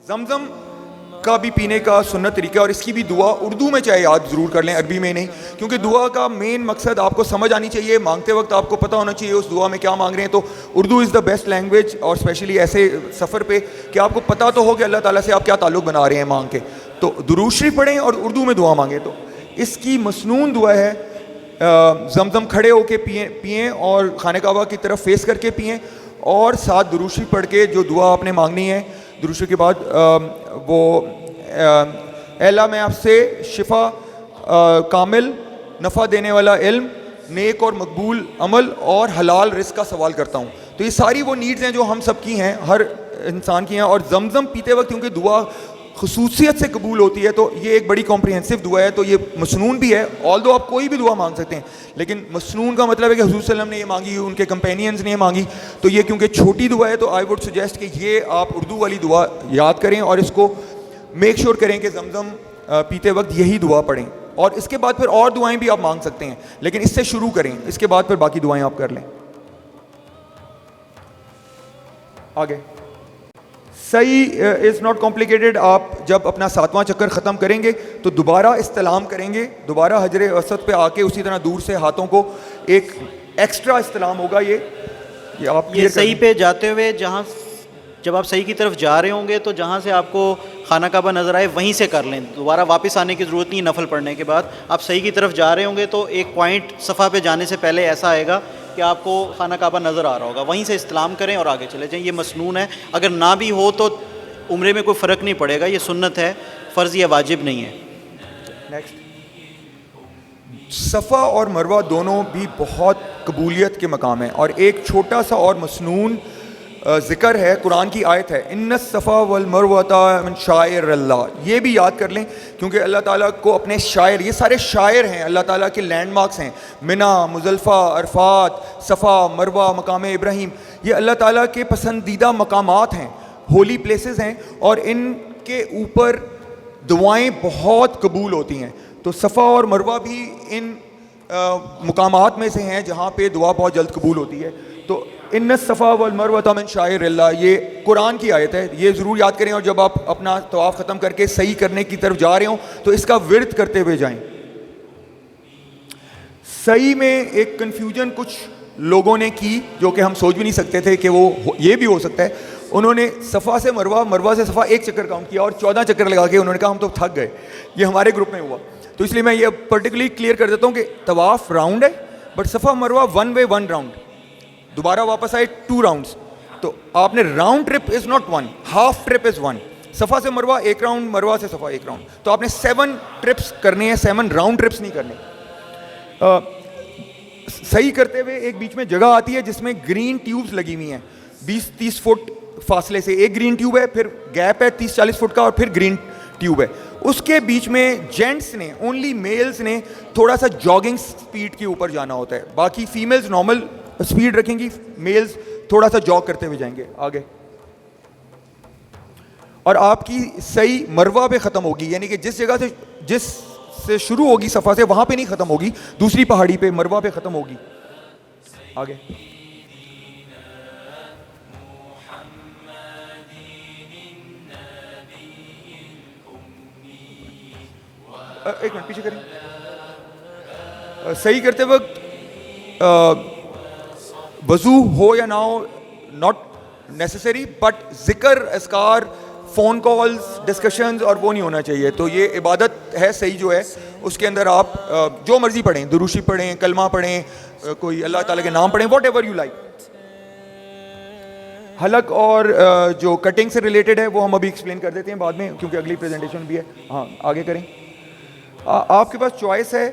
زمزم کا بھی پینے کا سنت طریقہ, اور اس کی بھی دعا اردو میں چاہے یاد ضرور کر لیں, عربی میں نہیں, کیونکہ دعا کا مین مقصد آپ کو سمجھ آنی چاہیے, مانگتے وقت آپ کو پتہ ہونا چاہیے اس دعا میں کیا مانگ رہے ہیں. تو اردو از دا بیسٹ لینگویج, اور اسپیشلی ایسے سفر پہ کہ آپ کو پتہ تو ہو کہ اللہ تعالیٰ سے آپ کیا تعلق بنا رہے ہیں مانگ کے. تو درود شریف پڑھیں اور اردو میں دعا مانگیں. تو اس کی مسنون دعا ہے, زمزم کھڑے ہو کے پئیں اور خانہ کعبہ کی طرف فیس کر کے پئیں, اور ساتھ درود شریف پڑھ کے جو دعا آپ نے مانگنی ہے درود شریف کے بعد وہ اے اللہ میں آپ سے شفا, کامل نفع دینے والا علم, نیک اور مقبول عمل اور حلال رزق کا سوال کرتا ہوں. تو یہ ساری وہ نیڈز ہیں جو ہم سب کی ہیں, ہر انسان کی ہیں. اور زمزم پیتے وقت کیونکہ دعا خصوصیت سے قبول ہوتی ہے تو یہ ایک بڑی کمپریہنسو دعا ہے, تو یہ مسنون بھی ہے. آلدو آپ کوئی بھی دعا مانگ سکتے ہیں, لیکن مسنون کا مطلب ہے کہ حضور صلی اللہ علیہ وسلم نے یہ مانگی, ان کے کمپینینز نے یہ مانگی, تو یہ کیونکہ چھوٹی دعا ہے تو آئی وڈ سجیسٹ کہ یہ آپ اردو والی دعا یاد کریں اور اس کو میک شیور کریں کہ زمزم پیتے وقت یہی دعا پڑھیں. اور اس کے بعد پھر اور دعائیں بھی آپ مانگ سکتے ہیں, لیکن اس سے شروع کریں, اس کے بعد پھر باقی دعائیں آپ کر لیں. آگے صحیح از ناٹ کمپلیکیٹڈ. آپ جب اپنا 7واں چکر ختم کریں گے تو دوبارہ استلام کریں گے, دوبارہ حجر اسود پہ آ کے اسی طرح دور سے ہاتھوں کو ایک ایکسٹرا استلام ہوگا. یہ آپ یہ صحیح پہ جاتے ہوئے جب آپ صحیح کی طرف جا رہے ہوں گے تو جہاں سے آپ کو خانہ کعبہ نظر آئے وہیں سے کر لیں, دوبارہ واپس آنے کی ضرورت نہیں. نفل پڑھنے کے بعد آپ صحیح کی طرف جا رہے ہوں گے تو ایک پوائنٹ صفحہ پہ جانے سے پہلے ایسا آئے گا کہ آپ کو خانہ کعبہ نظر آ رہا ہوگا, وہیں سے استلام کریں اور آگے چلے جائیں. یہ مسنون ہے, اگر نہ بھی ہو تو عمرے میں کوئی فرق نہیں پڑے گا, یہ سنت ہے, فرض یا واجب نہیں ہے. نیکسٹ, صفا اور مروہ دونوں بھی بہت قبولیت کے مقام ہیں, اور ایک چھوٹا سا اور مسنون ذکر ہے, قرآن کی آیت ہے ان الصفا والمروۃ من شعائر اللہ. یہ بھی یاد کر لیں کیونکہ اللہ تعالیٰ کو اپنے شاعر, یہ سارے شاعر ہیں, اللہ تعالیٰ کے لینڈ مارکس ہیں, منا, مزدلفہ, عرفات, صفا, مروہ, مقام ابراہیم, یہ اللہ تعالیٰ کے پسندیدہ مقامات ہیں, ہولی پلیسز ہیں, اور ان کے اوپر دعائیں بہت قبول ہوتی ہیں. تو صفا اور مروہ بھی ان مقامات میں سے ہیں جہاں پہ دعا بہت جلد قبول ہوتی ہے. تو ان الصفا والمروۃ من شعائر اللہ, یہ قرآن کی آیت ہے, یہ ضرور یاد کریں. اور جب آپ اپنا طواف ختم کر کے صحیح کرنے کی طرف جا رہے ہوں تو اس کا ورد کرتے ہوئے جائیں. صحیح میں ایک کنفیوژن کچھ لوگوں نے کی جو کہ ہم سوچ بھی نہیں سکتے تھے کہ وہ یہ بھی ہو سکتا ہے. انہوں نے صفا سے مروہ, مروہ سے صفا ایک چکر کاؤنٹ کیا اور 14 چکر لگا کے انہوں نے کہا ہم تو تھک گئے. یہ ہمارے گروپ میں ہوا, تو اس لیے میں یہ پرٹیکولرلی کلیئر کر دیتا ہوں کہ طواف راؤنڈ ہے, but Safa Marwah one way one round, دوبارہ واپس آئے 2 راؤنڈس. تو آپ نے round trip is not 1, half trip is 1. Safa سے مروہ 1 راؤنڈ, مروہ سے صفا 1 راؤنڈ, تو آپ نے 7 ٹرپس کرنے ہیں, 7 راؤنڈ ٹرپس نہیں کرنے. صحیح کرتے ہوئے ایک بیچ میں جگہ آتی ہے جس میں گرین ٹیوبز لگی ہوئی ہیں 20-30 فٹ فاصلے سے, ایک گرین ٹیوب ہے, پھر گیپ ہے 30-40 فٹ کا, اور پھر گرین ٹیوب ہے. اس کے بیچ میں جینٹس نے, اونلی میلز نے تھوڑا سا جاگنگ سپیڈ کے اوپر جانا ہوتا ہے, باقی فیمیلز نارمل سپیڈ رکھیں گی, میلز تھوڑا سا جاگ کرتے ہوئے جائیں گے آگے. اور آپ کی صحیح مروہ پہ ختم ہوگی, یعنی کہ جس سے شروع ہوگی صفا سے وہاں پہ نہیں ختم ہوگی, دوسری پہاڑی پہ مروہ پہ ختم ہوگی. آگے ایک منٹ پیچھے کریں. صحیح کرتے وقت وضو ہو یا نہ ہو ناٹ نیسسری, بٹ ذکر, اذکار, فون کالز, ڈسکشنز اور وہ نہیں ہونا چاہیے. تو یہ عبادت ہے صحیح جو ہے, اس کے اندر آپ جو مرضی پڑھیں, درود شریف پڑھیں, کلمہ پڑھیں, کوئی اللہ تعالیٰ کے نام پڑھیں, واٹ ایور یو لائک. حلق اور جو کٹنگ سے ریلیٹڈ ہے وہ ہم ابھی ایکسپلین کر دیتے ہیں بعد میں کیونکہ اگلی پریزنٹیشن بھی ہے. ہاں آگے کریں. آپ کے پاس چوائس ہے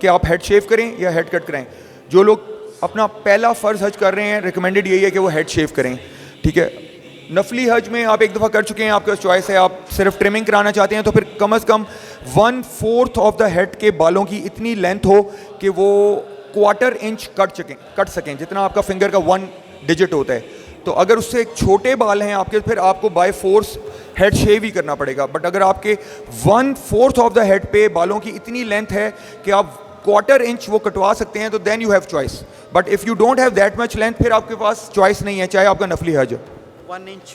کہ آپ ہیڈ شیو کریں یا ہیڈ کٹ کریں. جو لوگ اپنا پہلا فرض حج کر رہے ہیں ریکمینڈڈ یہی ہے کہ وہ ہیڈ شیو کریں, ٹھیک ہے. نفلی حج میں آپ ایک دفعہ کر چکے ہیں, آپ کے پاس چوائس ہے, آپ صرف ٹرمنگ کرانا چاہتے ہیں تو پھر کم از کم 1/4 آف دا ہیڈ کے بالوں کی اتنی لینتھ ہو کہ وہ 1/4 انچ کٹ سکیں, جتنا آپ کا فنگر کا 1 ڈیجٹ ہوتا ہے. تو اگر اس سے چھوٹے بال ہیں آپ کے, پھر آپ کو بائی فورس ہیڈ شیو ہی کرنا پڑے گا. بٹ اگر آپ کے 1/4 آف دا ہیڈ پہ بالوں کی اتنی لینتھ ہے کہ آپ 1/4 انچ وہ کٹوا سکتے ہیں تو then you have choice. But if you don't have that much length, پھر آپ کے پاس چوائس نہیں ہے, چاہے آپ کا نفلی حج 1 انچ